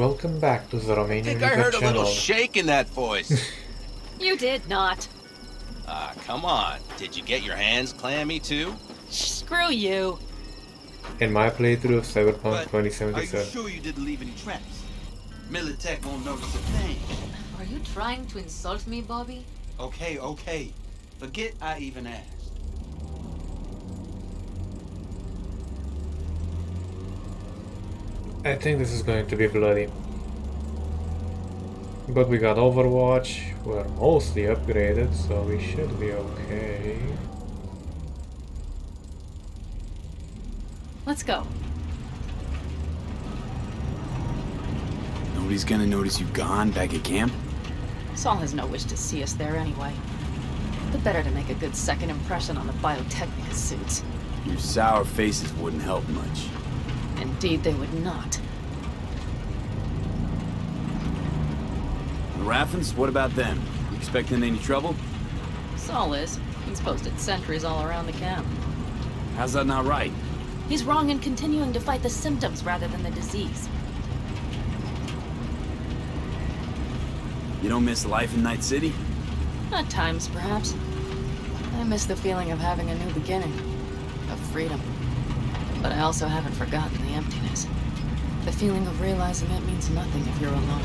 Welcome back to the I Romanian think I heard a little channel. shake in that voice. You did not. Come on. Did you get your hands clammy too? Screw you. In my playthrough of Cyberpunk But are you 2077. sure you didn't leave any traps? Militech won't notice a thing. Are you trying to insult me, Bobby? Okay. Forget I even asked. I think this is going to be bloody. But we got Overwatch, we're mostly upgraded, so we should be okay. Let's go. Nobody's gonna notice you gone back at camp? Saul has no wish to see us there anyway. The better to make a good second impression on the Biotechnica suits. Your sour faces wouldn't help much. Indeed, they would not. The Raffens, what about them? You expecting any trouble? Saul is. He's posted sentries all around the camp. How's that not right? He's wrong in continuing to fight the symptoms rather than the disease. You don't miss life in Night City? At times, perhaps. I miss the feeling of having a new beginning. Of freedom. But I also haven't forgotten the emptiness. The feeling of realizing it means nothing if you're alone.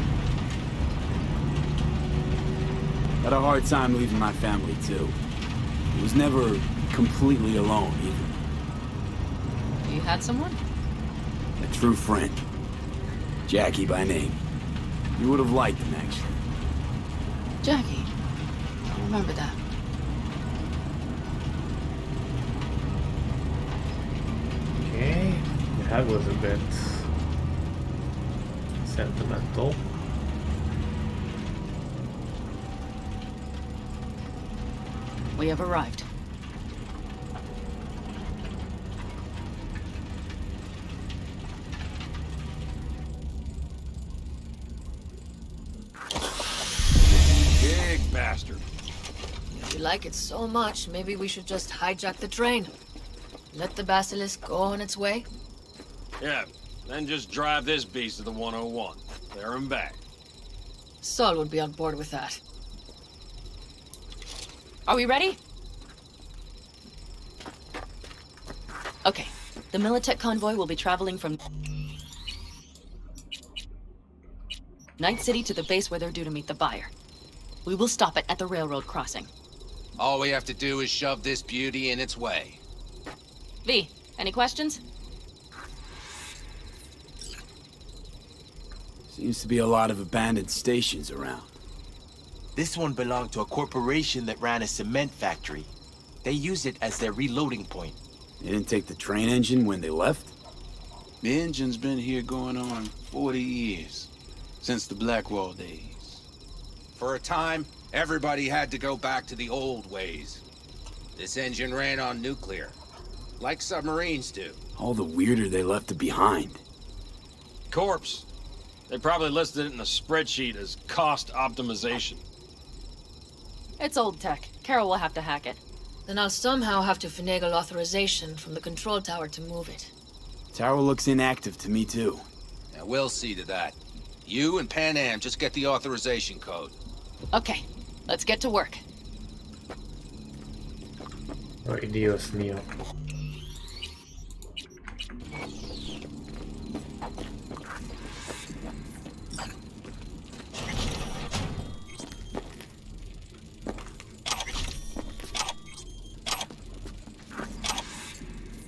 Had a hard time leaving my family, too. I was never completely alone, either. You had someone? A true friend. Jackie by name. You would have liked him, actually. Jackie. I remember that. Okay, that was a bit sentimental. We have arrived. Big bastard. If you like it so much, maybe we should just hijack the train. Let the basilisk go on its way. Yeah, then just drive this beast to the 101. There and back. Saul would be on board with that. Are we ready? Okay. The Militech convoy will be traveling from Night City to the base where they're due to meet the buyer. We will stop it at the railroad crossing. All we have to do is shove this beauty in its way. V, any questions? Seems to be a lot of abandoned stations around. This one belonged to a corporation that ran a cement factory. They used it as their reloading point. They didn't take the train engine when they left? The engine's been here going on 40 years. Since the Blackwall days. For a time, everybody had to go back to the old ways. This engine ran on nuclear, like submarines do. All the weirder they left it behind. Corpse. They probably listed it in a spreadsheet as cost optimization. It's old tech. Carol will have to hack it. Then I'll somehow have to finagle authorization from the control tower to move it. Tower looks inactive to me, too. Now, we'll see to that. You and Pan Am just get the authorization code. Okay, let's get to work. Oh, Dios mío.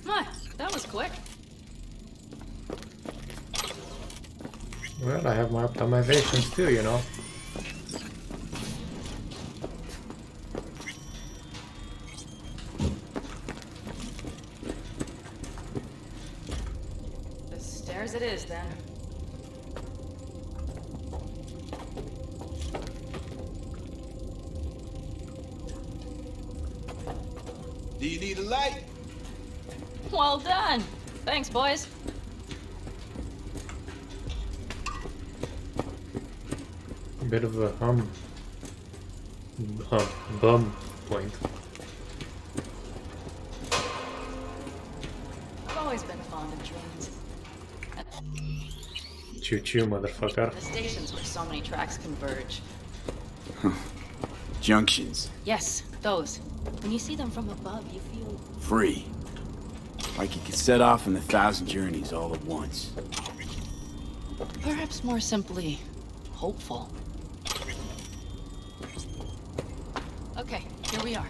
My, that was quick. Well, I have my optimizations too, you know. The stairs it is, then. Do you need a light? Well done. Thanks, boys. Bit of a bum point. I've always been fond of trains. Choo-choo, motherfucker. The stations where so many tracks converge. Junctions. Yes, those. When you see them from above, you feel... Free. Like you could set off on 1,000 journeys all at once. perhaps more simply, hopeful. Okay, here we are.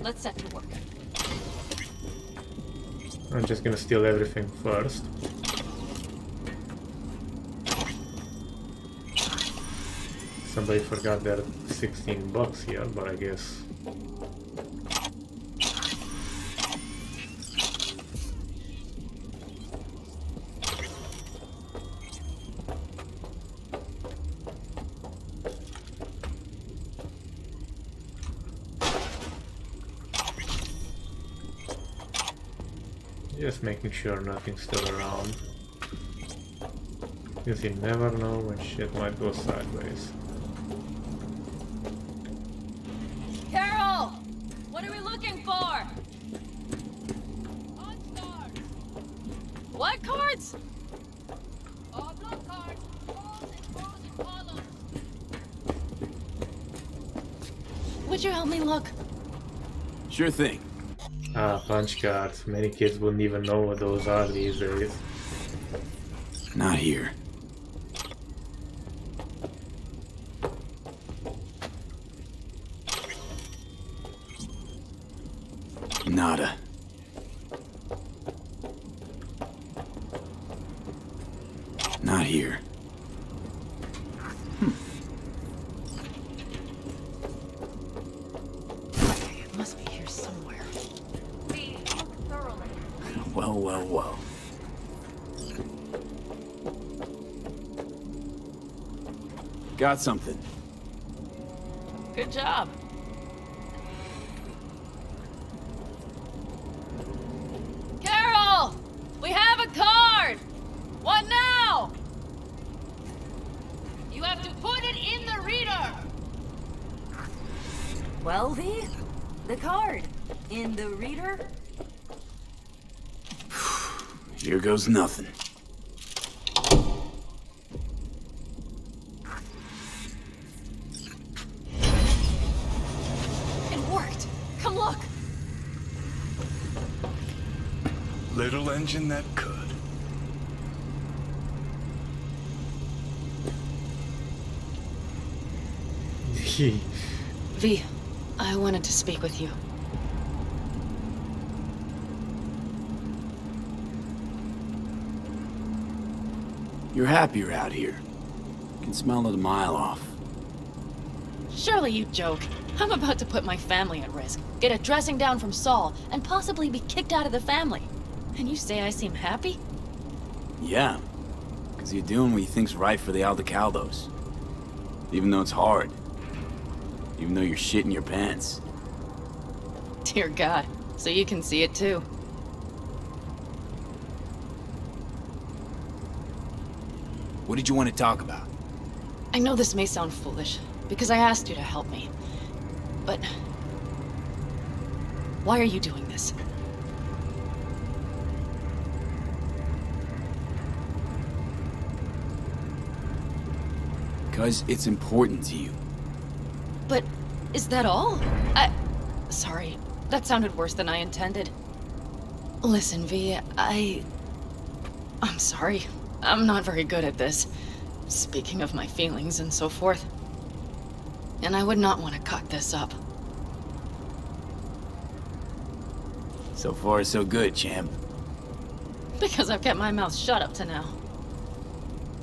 Let's set to work. I'm just gonna steal everything first. Somebody forgot their 16 bucks here, but I guess... Just making sure nothing's still around. Because you never know when shit might go sideways. Carol! What are we looking for? What cards? Block cards. Balls and balls and columns. Would you help me look? Sure thing. Ah, punch cards. Many kids wouldn't even know what those are these days. Not here. Nada. Not here. It must be here somewhere. Be look thoroughly. Well, well, well. Got something. Good job. Carol! We have a card! What now? You have to put it in the reader! Well, V, the card in the reader. Here goes nothing. It worked! Come look! Little engine that could. V, I wanted to speak with you. You're happier out here. Can smell it a mile off. Surely you joke. I'm about to put my family at risk, get a dressing down from Saul, and possibly be kicked out of the family. And you say I seem happy? Yeah. Because you're doing what you think's right for the Aldecaldos. Even though it's hard. Even though you're shitting your pants. Dear God, so you can see it too. What did you want to talk about? I know this may sound foolish, because I asked you to help me. But... why are you doing this? Because it's important to you. But is that all? Sorry, that sounded worse than I intended. Listen, V, I'm sorry. I'm not very good at this. Speaking of my feelings and so forth. And I would not want to cock this up. So far, so good, champ. Because I've kept my mouth shut up to now.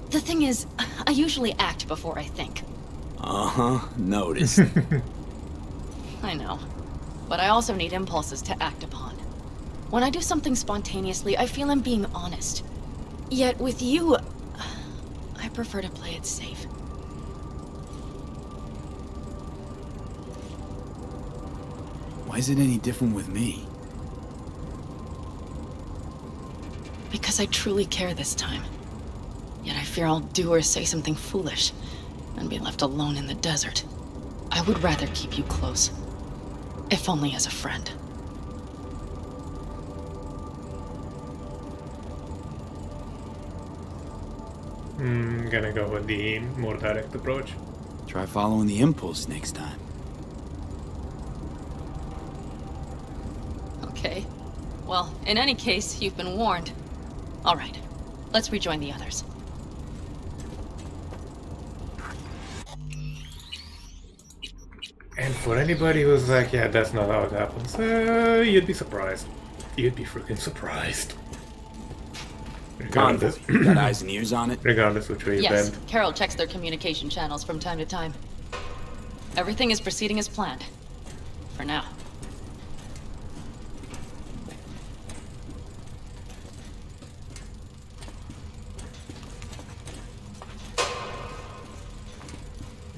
The thing is, I usually act before I think. Uh-huh, noticed. I know. But I also need impulses to act upon. When I do something spontaneously, I feel I'm being honest. Yet with you, I prefer to play it safe. Why is it any different with me? Because I truly care this time. Yet I fear I'll do or say something foolish and be left alone in the desert. I would rather keep you close. If only as a friend. Gonna go with the more direct approach. Try following the impulse next time. Okay. Well, in any case, you've been warned. All right. Let's rejoin the others. And for anybody who's like, yeah, that's not how it happens, you'd be surprised. You'd be freaking surprised. Regardless, Got eyes and ears on it? regardless which way you Yes, bend. Carol checks their communication channels from time to time. Everything is proceeding as planned. For now.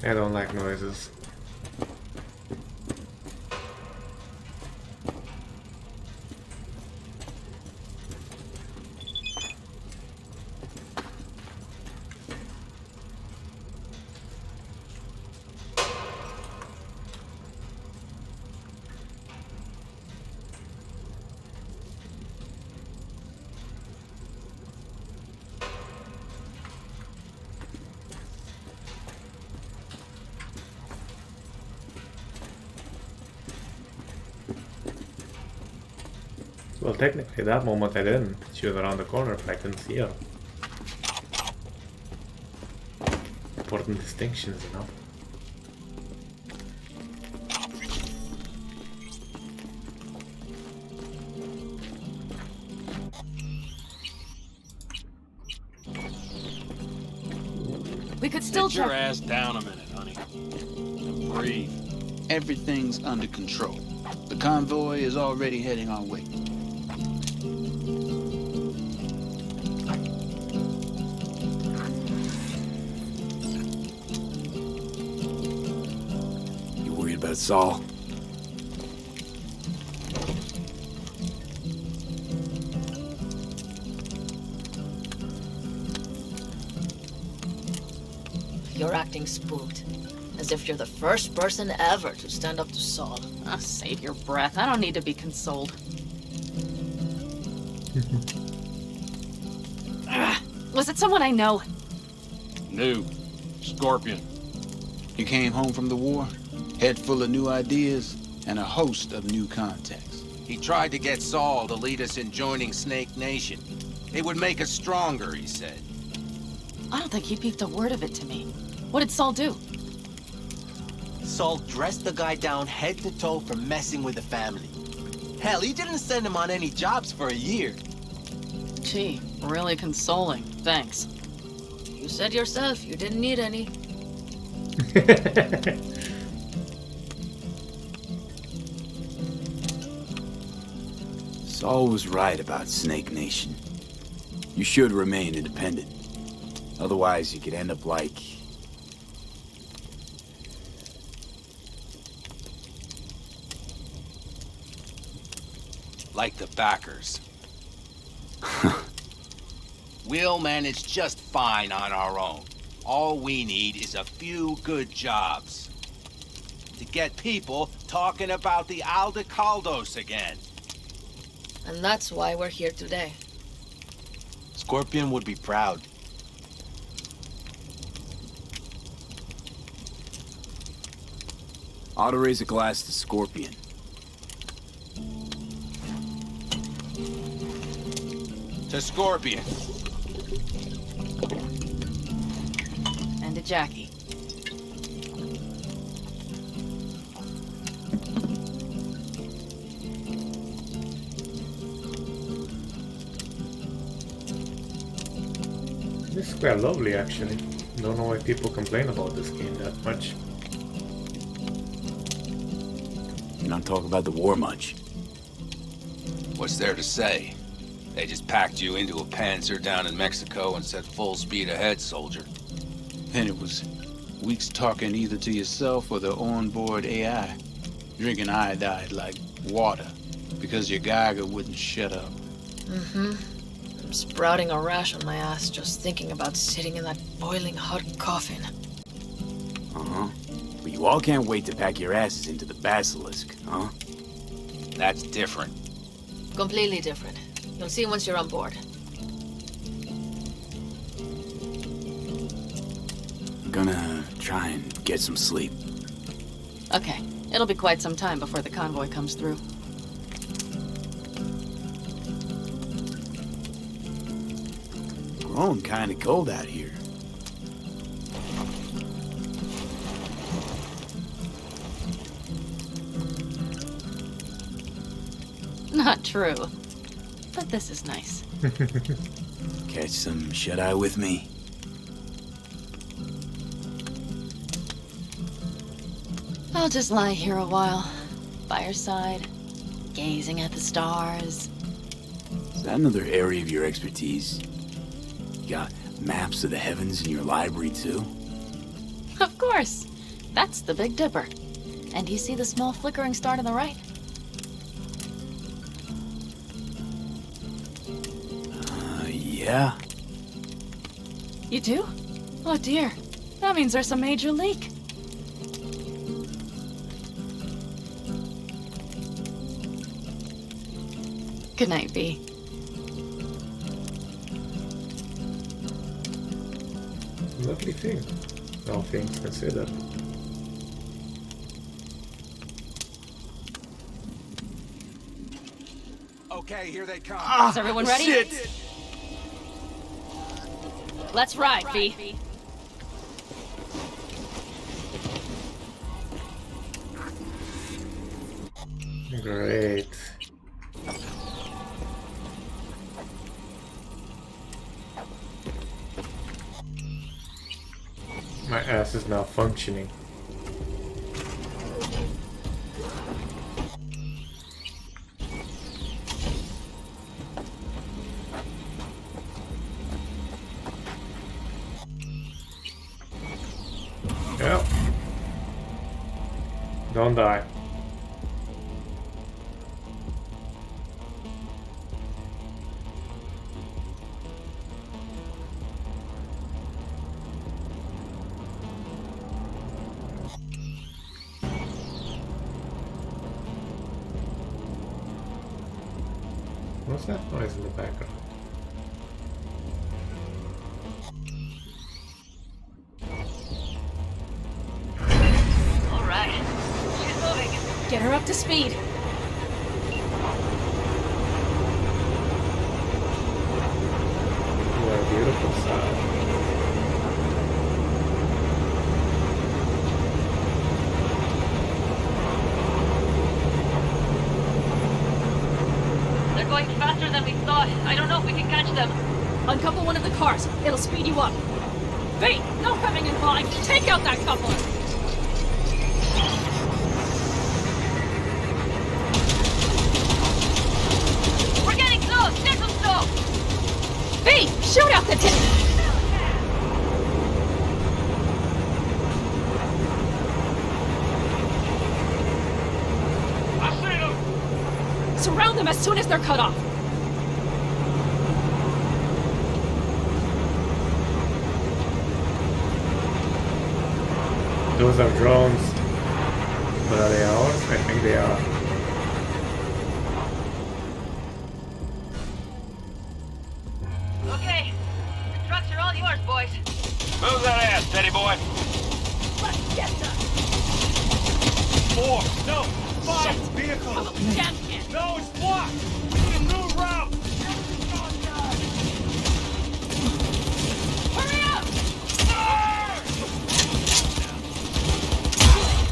I don't like noises. Well, technically, that moment I didn't. She was around the corner, but I couldn't see her. Important distinctions, you know. We could still Sit your check. ass down a minute, honey. And breathe. Everything's under control. The convoy is already heading our way. You worried about Saul? You're acting spooked. As if you're the first person ever to stand up to Saul. Ah, save your breath. I don't need to be consoled. Was it someone I know? New. Scorpion. You came home from the war, head full of new ideas, and a host of new contacts. He tried to get Saul to lead us in joining Snake Nation. It would make us stronger, he said. I don't think he peeped a word of it to me. What did Saul do? Saul dressed the guy down head to toe for messing with the family. Hell, he didn't send him on any jobs for a year. Gee, really consoling. Thanks. You said yourself you didn't need any. Saul was right about Snake Nation. You should remain independent. Otherwise, you could end up like... Like the backers. We'll manage just fine on our own. All we need is a few good jobs. To get people talking about the Aldecaldos again. And that's why we're here today. Scorpion would be proud. Ought to raise a glass to Scorpion. To Scorpion. And to Jackie. This is quite lovely, actually. Don't know why people complain about this game that much. You don't talk about the war much. What's there to say? They just packed you into a Panzer down in Mexico and said full speed ahead, soldier. And it was weeks talking either to yourself or the onboard AI, drinking iodide like water, because your Geiger wouldn't shut up. Mm-hmm. I'm sprouting a rash on my ass just thinking about sitting in that boiling hot coffin. Uh-huh. But you all can't wait to pack your asses into the Basilisk, huh? That's different. Completely different. You'll see once you're on board. Gonna try and get some sleep. Okay, it'll be quite some time before the convoy comes through. Growing kinda cold out here. Not true. But this is nice. Catch some shut-eye with me. I'll just lie here a while, by your side, gazing at the stars. Is that another area of your expertise? You got maps of the heavens in your library, too? Of course. That's the Big Dipper. And do you see the small flickering star to the right? Yeah. You do? Oh dear. That means there's a major leak. Good night, V. Lovely thing. All things considered. Okay, here they come. Is everyone ready? Shit! Let's ride, V. Great. My ass is malfunctioning. Yep. Don't die. What's that noise in the background? All right. She's moving. Get her up to speed. What a beautiful sound. They're going faster than we thought. I don't know if we can catch them. Uncouple one of the cars. It'll speed you up. V, no having in mind. Take out that coupler. We're getting close. Get them slow. V, shoot out the tip. I see them! Surround them as soon as they're cut off. Those are drones. But are they ours? I think they are. Okay. The trucks are all yours, boys. Move that ass, Teddy boy. Let's get them. 4, no, 5 vehicles. Damn it. No, it's blocked. We need a new route. Hurry up!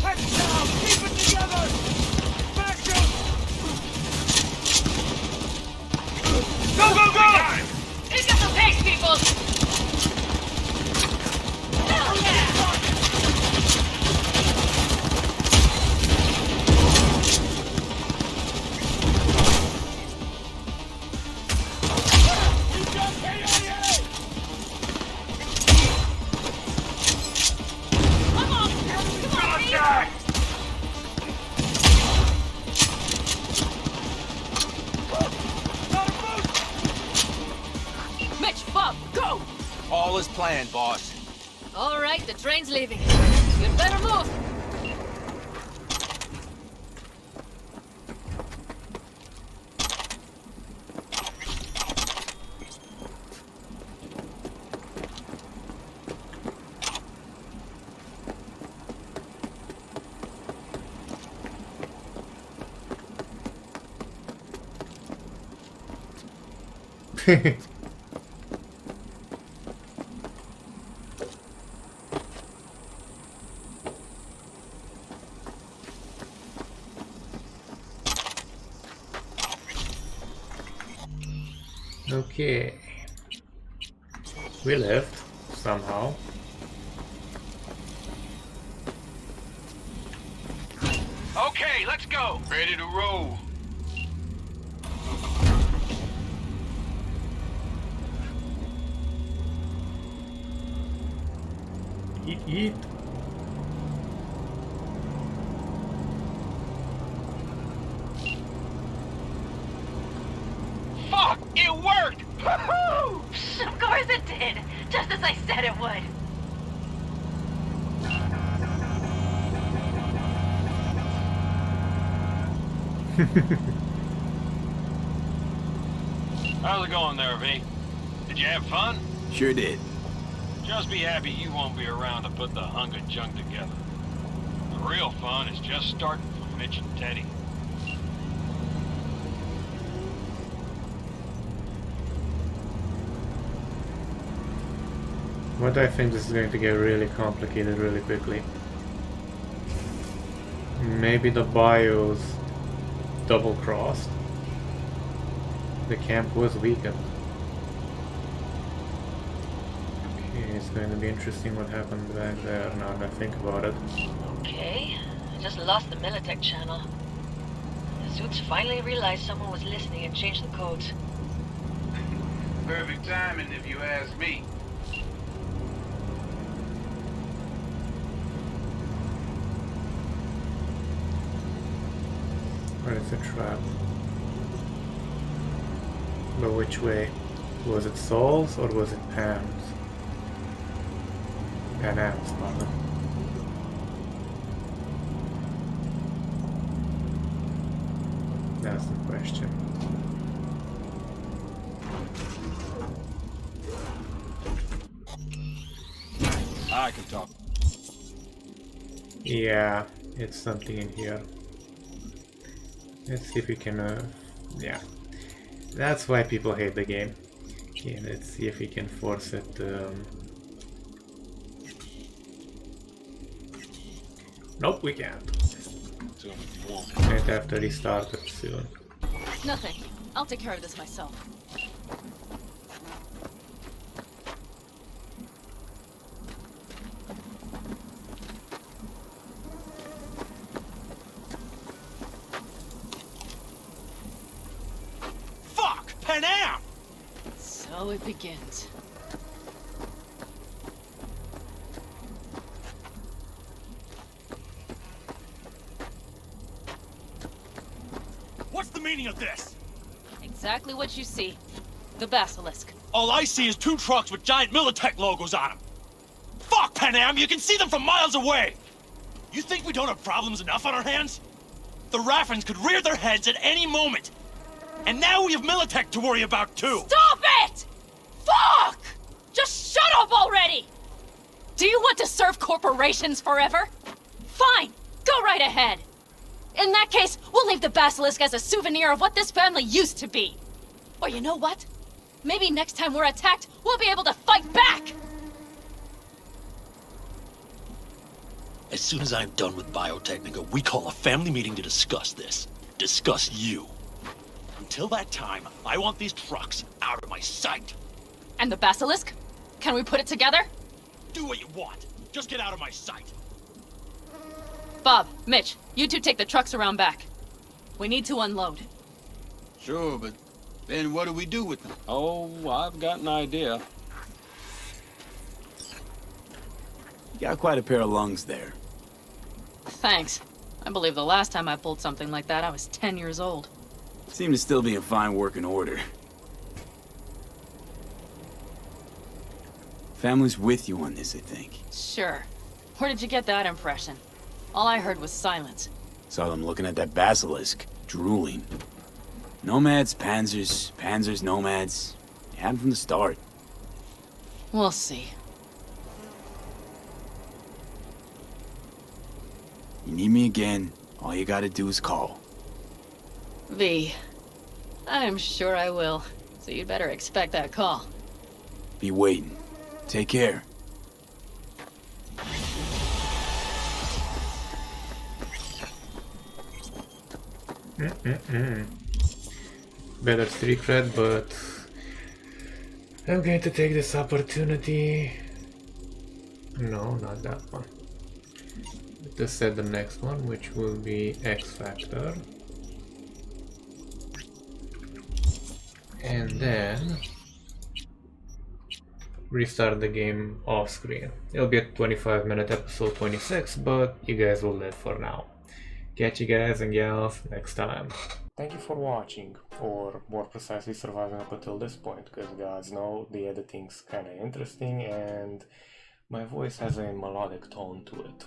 Heads down, keep it together. Back up. Go, go, go! Pick up the pace, people. Hell yeah! Come on! Come on, V! Mitch, Bob, go! All is planned, boss. All right, the train's leaving. You'd better move. Okay. We lived somehow. Okay, let's go. Ready to roll. Eat, eat. Fuck! It worked! Woohoo! Of course it did! Just as I said it would. How's it going there, V? Did you have fun? Sure did. Just be happy you won't be around to put the hunk of junk together. The real fun is just starting for Mitch and Teddy. But I think this is going to get really complicated really quickly. Maybe the bios double-crossed. The camp was weakened. Okay, it's going to be interesting what happened back there now that I think about it. Okay, I just lost the Militech channel. The suits finally realized someone was listening and changed the codes. Perfect timing if you ask me. Where is the trap? But which way? Was it Saul's or was it Pam's? Panam's, pardon. That's the question. I can talk. Yeah, it's something in here. Let's see if we can, yeah. That's why people hate the game. Okay, let's see if we can force it, Nope, we can't. Might have to restart it soon. Nothing. I'll take care of this myself. Fuck! Panam! So it begins. What's the meaning of this? Exactly what you see. The basilisk. All I see is 2 trucks with giant Militech logos on them. Fuck, Panam! You can see them from miles away! You think we don't have problems enough on our hands? The Raffens could rear their heads at any moment. And now we have Militech to worry about, too! Stop it! Fuck! Just shut up already! Do you want to serve corporations forever? Fine, go right ahead. In that case, we'll leave the basilisk as a souvenir of what this family used to be. Or you know what? Maybe next time we're attacked, we'll be able to fight back! As soon as I'm done with Biotechnica, we call a family meeting to discuss this. Discuss you. Until that time, I want these trucks out of my sight. And the basilisk? Can we put it together? Do what you want. Just get out of my sight. Bob, Mitch, you two take the trucks around back. We need to unload. Sure, but then what do we do with them? Oh, I've got an idea. You got quite a pair of lungs there. Thanks. I believe the last time I pulled something like that, I was 10 years old. Seem to still be in fine working order. Family's with you on this, I think. Sure. Where did you get that impression? All I heard was silence. Saw them looking at that basilisk, drooling. Nomads, panzers, panzers, nomads. You had 'em from the start. We'll see. You need me again, all you gotta do is call. V. I'm sure I will. So you'd better expect that call. Be waiting. Take care. Better street cred, but I'm going to take this opportunity. No, not that one. Just set the next one, which will be X Factor. And then restart the game off screen. It'll be a 25-minute episode 26, but you guys will live for now. Catch you guys and gals next time. Thank you for watching, or more precisely surviving up until this point, because gods know the editing's kinda interesting and my voice has a melodic tone to it.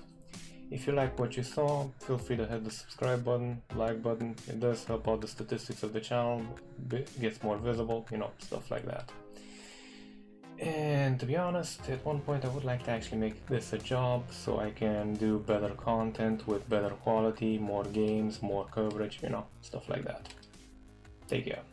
If you like what you saw, feel free to hit the subscribe button, like button. It does help out the statistics of the channel, gets more visible, you know, stuff like that. And to be honest, at one point I would like to actually make this a job so I can do better content with better quality, more games, more coverage, you know, stuff like that. Take care.